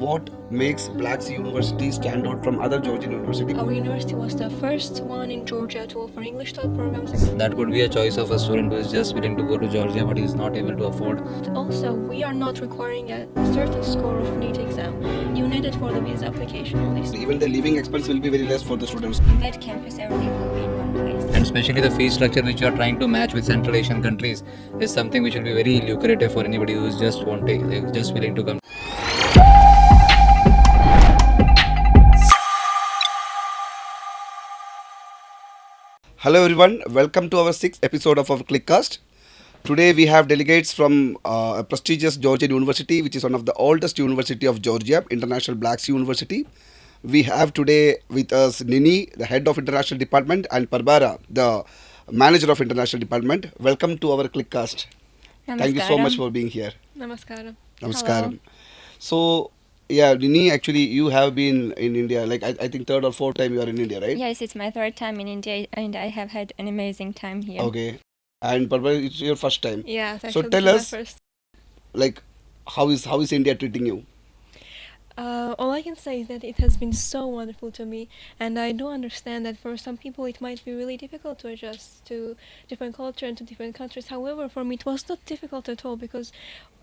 what makes Black Sea University stand out from other Georgian universities? Our university was the first one in Georgia to offer English taught programs. That could be a choice of a student who is just willing to go to Georgia but is not able to afford. Also, we are not requiring a certain score of NEET exam. You need it for the visa application only. Even the living expense will be very less for the students. In that campus, everything will be in one place. And especially the fee structure which you are trying to match with Central Asian countries is something which will be very lucrative for anybody who is just wanting, just willing to come. Hello everyone, welcome to our 6th episode of our Clickcast. Today we have delegates from a prestigious Georgian university, which is one of the oldest university of Georgia, International Black Sea University. We have today with us Nini, the head of international department, and Parbara, the manager of international department. Welcome to our Clickcast. Thank you so much for being here. Namaskaram. Namaskaram. So, yeah, Nini, actually you have been in India, like I think third or fourth time you are in India, right? Yes, it's my third time in India and I have had an amazing time here. Okay. And Parbara, it's your first time. Yeah, So tell us, like, how is India treating you? All I can say is that it has been so wonderful to me, and I do understand that for some people it might be really difficult to adjust to different culture and to different countries. However, for me it was not difficult at all because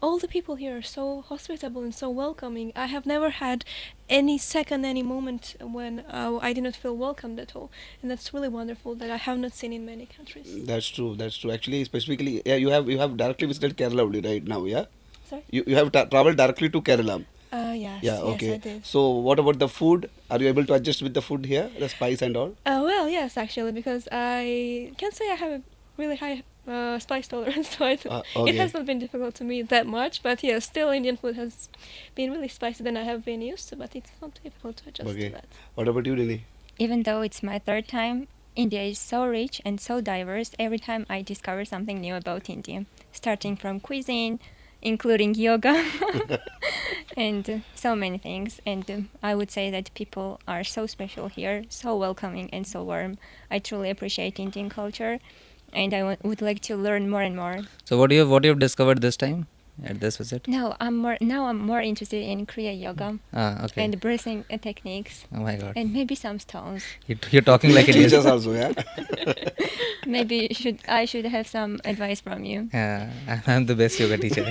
all the people here are so hospitable and so welcoming. I have never had any moment when I did not feel welcomed at all, and that's really wonderful that I have not seen in many countries. That's true. Actually, specifically, yeah, you have directly visited Kerala only right now, yeah? Sorry? You have traveled directly to Kerala. Yes, Yeah, okay. yes, I did. So, what about the food? Are you able to adjust with the food here, the spice and all? Well, yes, actually, because I can say I have a really high spice tolerance, so it Okay. has not been difficult to me that much. But yes, still Indian food has been really spicy than I have been used to, but it's not difficult to adjust Okay. to that. What about you, Nini? Even though it's my third time, India is so rich and so diverse. Every time I discover something new about India, starting from cuisine, including yoga, and so many things. And I would say that people are so special here, so welcoming and so warm. I truly appreciate Indian culture, and I would like to learn more and more. So what you have discovered this time at this visit? No, I'm more interested in Kriya yoga Okay. and breathing techniques, Oh my God. and maybe some stones. You're talking like it is. Teachers also, yeah? Maybe I should have some advice from you. Yeah, I'm the best yoga teacher.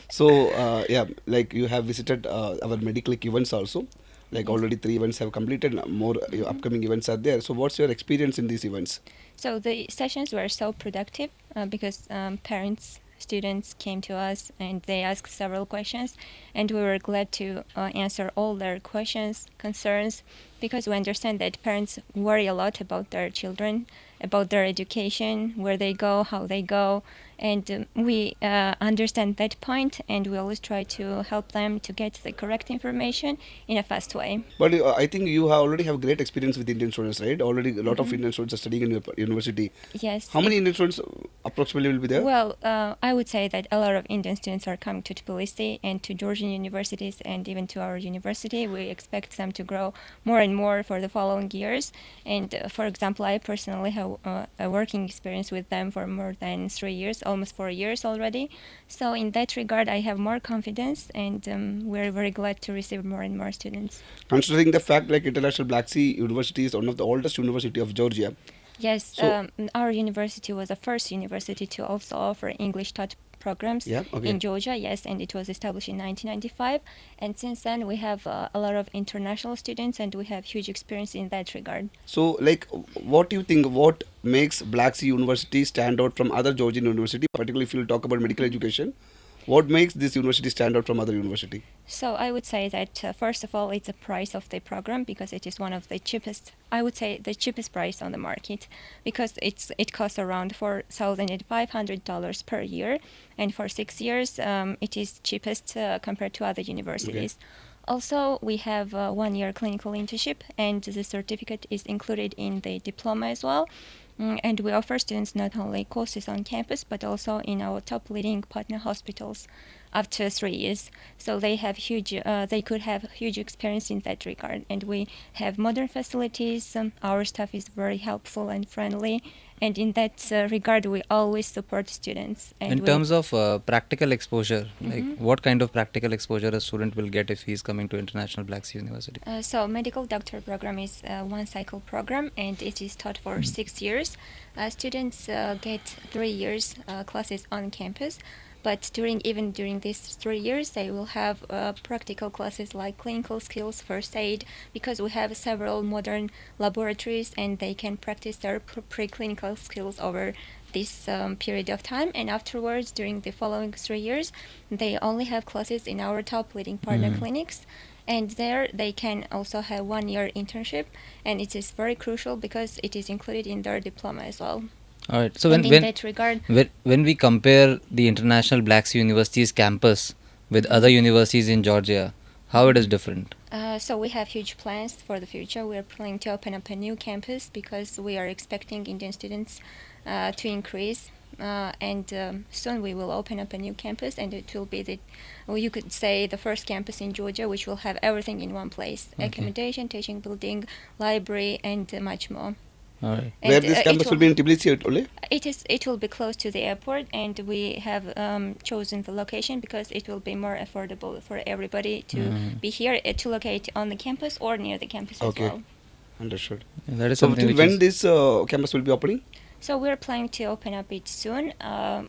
So, yeah, like you have visited our MEDIKLICK events also. Like already 3 events have completed, more upcoming events are there. So, what's your experience in these events? So the sessions were so productive because parents, students came to us and they asked several questions, and we were glad to answer all their questions, concerns, because we understand that parents worry a lot about their children, about their education, where they go, how they go, and we understand that point, and we always try to help them to get the correct information in a fast way. But I think you already have great experience with Indian students, right? Already a lot of Indian students are studying in your university. Yes. How many Indian students approximately will be there? Well, I would say that a lot of Indian students are coming to Tbilisi and to Georgian universities and even to our university. We expect them to grow more and more for the following years. And for example, I personally have a working experience with them for more than 3 years, almost 4 years already. So in that regard, I have more confidence, and we're very glad to receive more and more students. Considering the fact like International Black Sea University is one of the oldest university of Georgia. Yes, So- our university was the first university to also offer English taught programs Yeah, okay. in Georgia, yes, and it was established in 1995. And since then, we have a lot of international students, and we have huge experience in that regard. So, like, what do you think? What makes Black Sea University stand out from other Georgian university? Particularly, if you talk about medical education, what makes this university stand out from other university? So I would say that first of all, it's the price of the program, because it is one of the cheapest. I would say the cheapest price on the market, because it costs around $4,500 per year, and for 6 years it is cheapest compared to other universities. Also, we have 1 year clinical internship, and the certificate is included in the diploma as well. And we offer students not only courses on campus, but also in our top leading partner hospitals. after 3 years. So they have they could have huge experience in that regard. And we have modern facilities. Our staff is very helpful and friendly. And in that regard, we always support students. And In terms of practical exposure, like what kind of practical exposure a student will get if he is coming to International Black Sea University? So medical doctor program is one cycle program, and it is taught for 6 years. Students get 3 years classes on campus, but during these 3 years, they will have practical classes like clinical skills, first aid, because we have several modern laboratories, and they can practice their preclinical skills over this period of time. And afterwards, during the following 3 years, they only have classes in our top leading partner clinics. And there they can also have 1 year internship, and it is very crucial because it is included in their diploma as well. All right. So And in that regard, when we compare the International Black Sea University's campus with other universities in Georgia, how it is different? so we have huge plans for the future. We are planning to open up a new campus because we are expecting Indian students to increase. And soon we will open up a new campus, and it will be you could say the first campus in Georgia, which will have everything in one place: accommodation, teaching building, library, and much more. All right. Where this campus will be in Tbilisi only? It will be close to the airport, and we have chosen the location because it will be more affordable for everybody to be here, to locate on the campus or near the campus as Okay. well. Understood. That is So something till which when is this campus will be opening? So we're planning to open up it soon.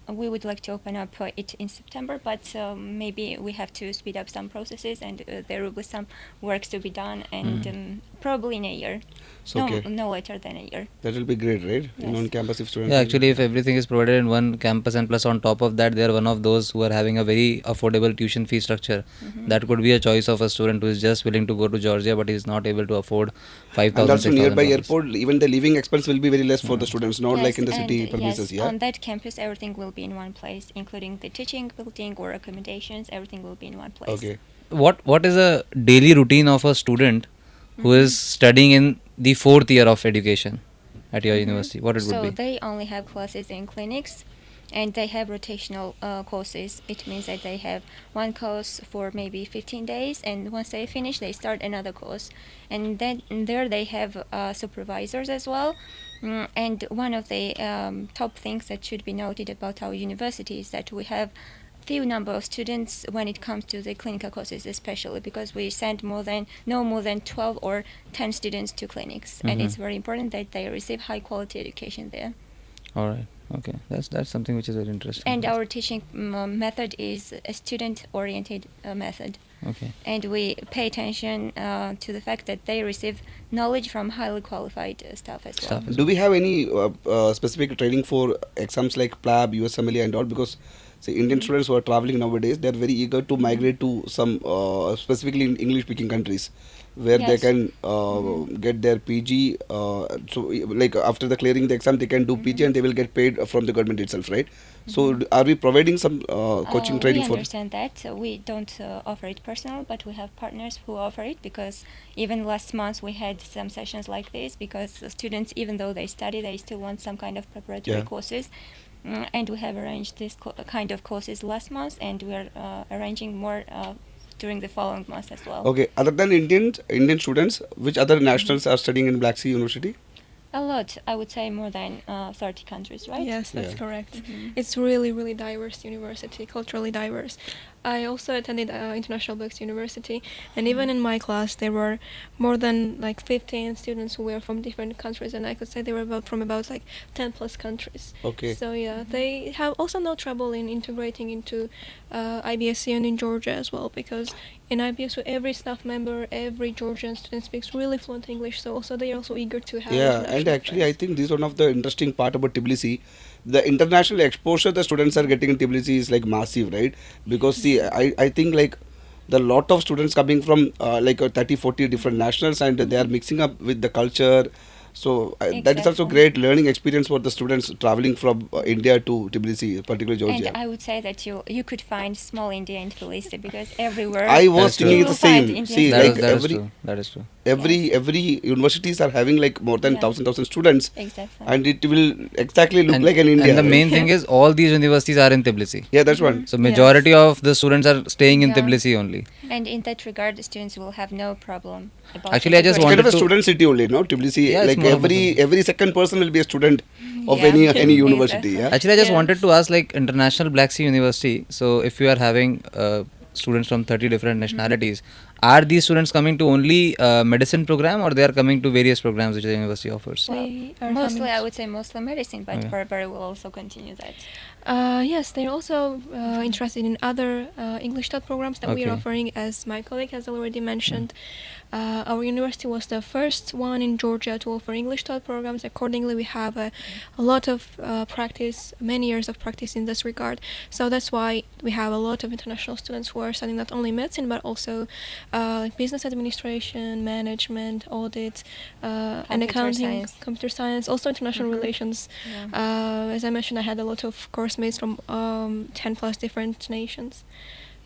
We would like to open up it in September, but maybe we have to speed up some processes, and there will be some works to be done, and probably in a year. So, okay. No later than a year. That will be great, right? Yes. On campus if students. yeah, actually, if everything is provided in one campus and plus on top of that, they are one of those who are having a very affordable tuition fee structure. That could be a choice of a student who is just willing to go to Georgia but is not able to afford $5,000. And also nearby $6,000. airport, even the living expense will be very less for the students, not like in the city and premises. yes, Yeah. on that campus, everything will be in one place, including the teaching building or accommodations. Everything will be in one place. Okay. What is a daily routine of a student who is studying in the 4th year of education at your university? What it would So be? they only have classes in clinics, and they have rotational courses. It means that they have one course for maybe 15 days, and once they finish, they start another course. And then there they have supervisors as well. And one of the top things that should be noted about our university is that we have few number of students when it comes to the clinical courses, especially because we send no more than 12 or 10 students to clinics, and it's very important that they receive high quality education there. All right. Okay. That's something which is very interesting. And our teaching method is a student oriented method. Okay. And we pay attention to the fact that they receive knowledge from highly qualified staff as well. Do we have any specific training for exams like PLAB, USMLE and all? Because Indian students who are traveling nowadays, they are very eager to migrate to some specifically in English-speaking countries, where they Yes. can get their PG. So, like after the clearing the exam, they can do PG and they will get paid from the government itself, right? So, are we providing some coaching training we for? understand that. We don't offer it personal, but we have partners who offer it, because even last month we had some sessions like this, because the students, even though they study, they still want some kind of preparatory Yeah. courses. And we have arranged this kind of courses last month, and we are arranging more during the following months as well. Okay. Other than Indian students, which other nationals are studying in Black Sea University? A lot, I would say more than 30 countries, right? Yes, that's Yeah. correct. It's really, really diverse university, culturally diverse. I also attended International Books University, and even in my class there were more than like 15 students who were from different countries, and I could say they were from about like 10 plus countries. Okay. So yeah, they have also no trouble in integrating into IBSU and in Georgia as well, because in IBSU every staff member, every Georgian student speaks really fluent English, so also they are also eager to have Yeah, and international actually, I friends. think this is one of the interesting part about Tbilisi. The international exposure the students are getting in Tbilisi is like massive, right? Because see, I think like there are lot of students coming from like 30, 40 different nationals, and they are mixing up with the culture. So that is also Exactly. great learning experience for the students traveling from India to Tbilisi, particularly Georgia. And I would say that you could find small India in Tbilisi, because everywhere I was That's thinking true. it's the You will find same. Indian See, That like is every true. That is true. every universities are having like more than Yeah. 1,000 students, Exactly. and it will exactly look And, like an India. and the right? main thing is all these universities are in Tbilisi. Yeah, that's one. So majority of the students are staying in Yeah. Tbilisi only. And in that regard, the students will have no problem about Actually, I just It's immigration. kind of a wanted to- student city only, no? Tbilisi, Yeah, it's like more of a every second person will be a student of Yeah. any university. Exactly. Yeah. Actually, I just Yeah. wanted to ask, like, International Black Sea University. So, if you are having students from 30 different nationalities, are these students coming to only medicine program, or they are coming to various programs which the university offers? They are Mostly, coming I to- would say mostly medicine, but Okay. Barbara will also continue that. Yes, they're also interested in other English taught programs that we are Okay. offering, as my colleague has already mentioned. Our university was the first one in Georgia to offer English taught programs. Accordingly, we have a lot of practice, many years of practice in this regard. So that's why we have a lot of international students who are studying not only medicine but also business administration, management, audit, and Computer accounting, science. computer science, also international Mhm. relations. Yeah. As I mentioned, I had a lot of course mates from 10 plus different nations.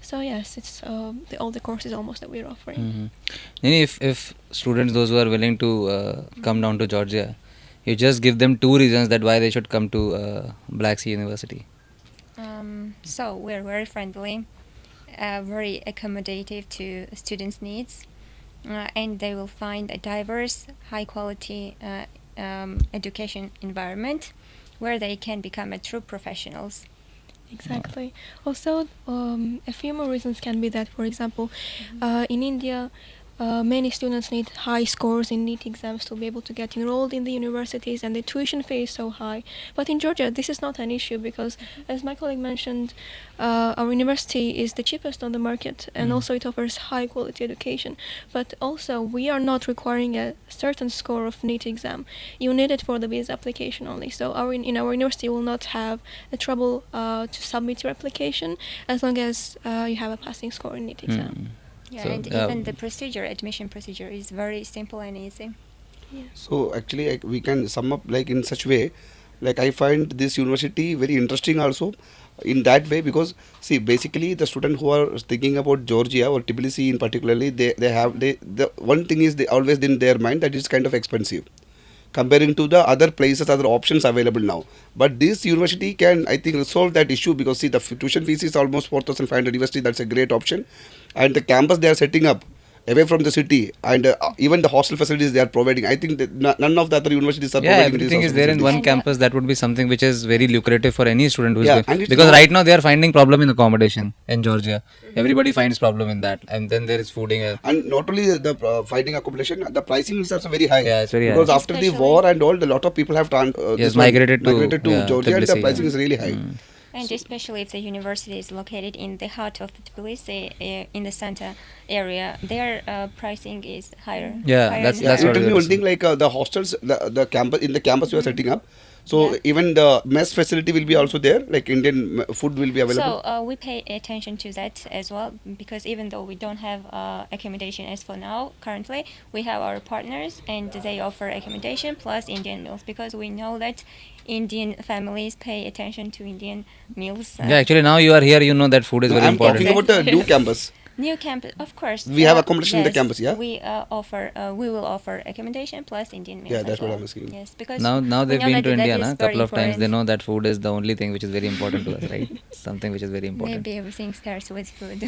So yes, it's all the courses almost that we're offering. If students, those who are willing to come down to Georgia, you just give them 2 reasons that why they should come to Black Sea University. So we're very friendly, very accommodative to students' needs, and they will find a diverse, high-quality education environment where they can become a true professionals. Exactly. Also, a few more reasons can be that, for example, in India, many students need high scores in NEET exams to be able to get enrolled in the universities, and the tuition fee is so high. But in Georgia, this is not an issue because, as my colleague mentioned, our university is the cheapest on the market, and also it offers high quality education. But also, we are not requiring a certain score of NEET exam. You need it for the visa application only. So in our university, you will not have the trouble to submit your application as long as you have a passing score in NEET exam. Yeah, So, and even the admission procedure is very simple and easy. So actually, we can sum up like in such way, like I find this university very interesting also, in that way, because see, basically the student who are thinking about Georgia or Tbilisi in particularly, the one thing is they always in their mind that it's kind of expensive comparing to the other places, other options available now. But this university can, I think, resolve that issue, because see, the tuition fees is almost 4,500 USD. That's a great option, and the campus they are setting up away from the city, and even the hostel facilities they are providing. I think that none of the other universities are Yeah, providing everything these is there in hostel one facilities. And, campus. That would be something which is very lucrative for any student who is Yeah, going. and it's Because not- right now they are finding problem in accommodation in Georgia. Everybody finds problem in that, and then there is fooding. And not only the finding accommodation, the pricing is also very high. Yeah, it's very high. Because after the Especially- war and all, a lot of people have Yes, migrated to, yeah, Georgia, and the Tbilisi, pricing yeah. is really high. And especially if the university is located in the heart of Tbilisi, in the center area, their pricing is higher. Yeah, higher that's- than Yeah, that's you what tell it me is. one thing, like the hostels, the campus in the campus you are setting up. So Yeah. even the mess facility will be also there, like Indian food will be available. So we pay attention to that as well, because even though we don't have accommodation as for now, currently, we have our partners and they offer accommodation plus Indian meals, because we know that Indian families pay attention to Indian meals. Yeah, actually now you are here, you know that food is No, very I'm important. talking about the new campus. New campus, of course. We have accommodation in the campus, yeah? We we will offer accommodation plus Indian meals. Yeah, as that's what well. I'm asking. Yes, because Now we they've know been that to that India is na very couple of times. They important. know that food is the only thing which is very important to us, right? Something which is very important. Maybe everything starts with food.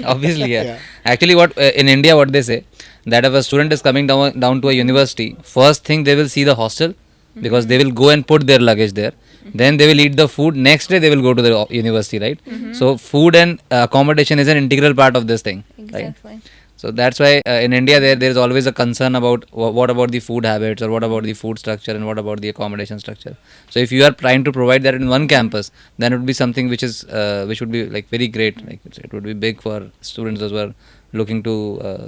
Obviously, yeah. Yeah. Actually, what in India, what they say that if a student is coming down to a university, first thing they will see the hostel, because they will go and put their luggage there. Then they will eat the food. Next day they will go to the university, right? So food and accommodation is an integral part of this thing, right? Exactly. So that's why in India there is always a concern about what about the food habits, or what about the food structure, and what about the accommodation structure. So if you are trying to provide that in one campus, then it would be something which is which would be like very great. Like it would be big for students as well looking to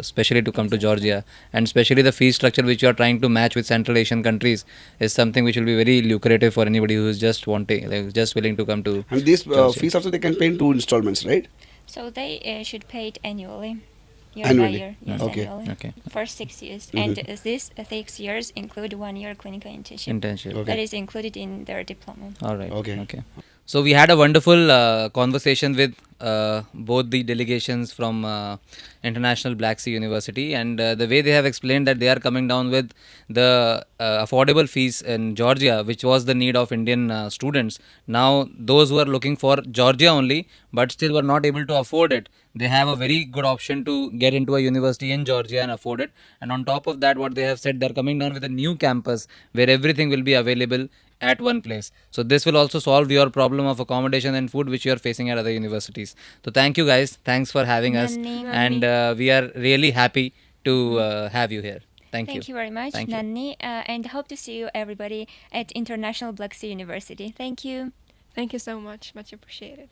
especially to come to Georgia, and especially the fee structure which you are trying to match with Central Asian countries is something which will be very lucrative for anybody who is just wanting, like just willing to come to. And these Georgia. fees also they can pay in 2 installments, right? So they should pay it annually. Year Annually. by year. Yes, Okay. annually. Okay. For 6 years. Mhm. And these 6 years include 1 year clinical internship. Internship. Okay. That is included in their diploma. All right. Okay. Okay. So we had a wonderful conversation with both the delegations from International Black Sea University, and the way they have explained that they are coming down with the affordable fees in Georgia, which was the need of Indian students. Now those who are looking for Georgia only, but still were not able to afford it, they have a very good option to get into a university in Georgia and afford it. And on top of that, what they have said, they're coming down with a new campus where everything will be available at one place. So this will also solve your problem of accommodation and food which you are facing at other universities. So thank you guys. Thanks for having us. Nanni. And we are really happy to have you here. Thank you. Thank you very much, Thank you. Nanni, and hope to see you everybody at International Black Sea University. Thank you. Thank you so much. Much appreciated.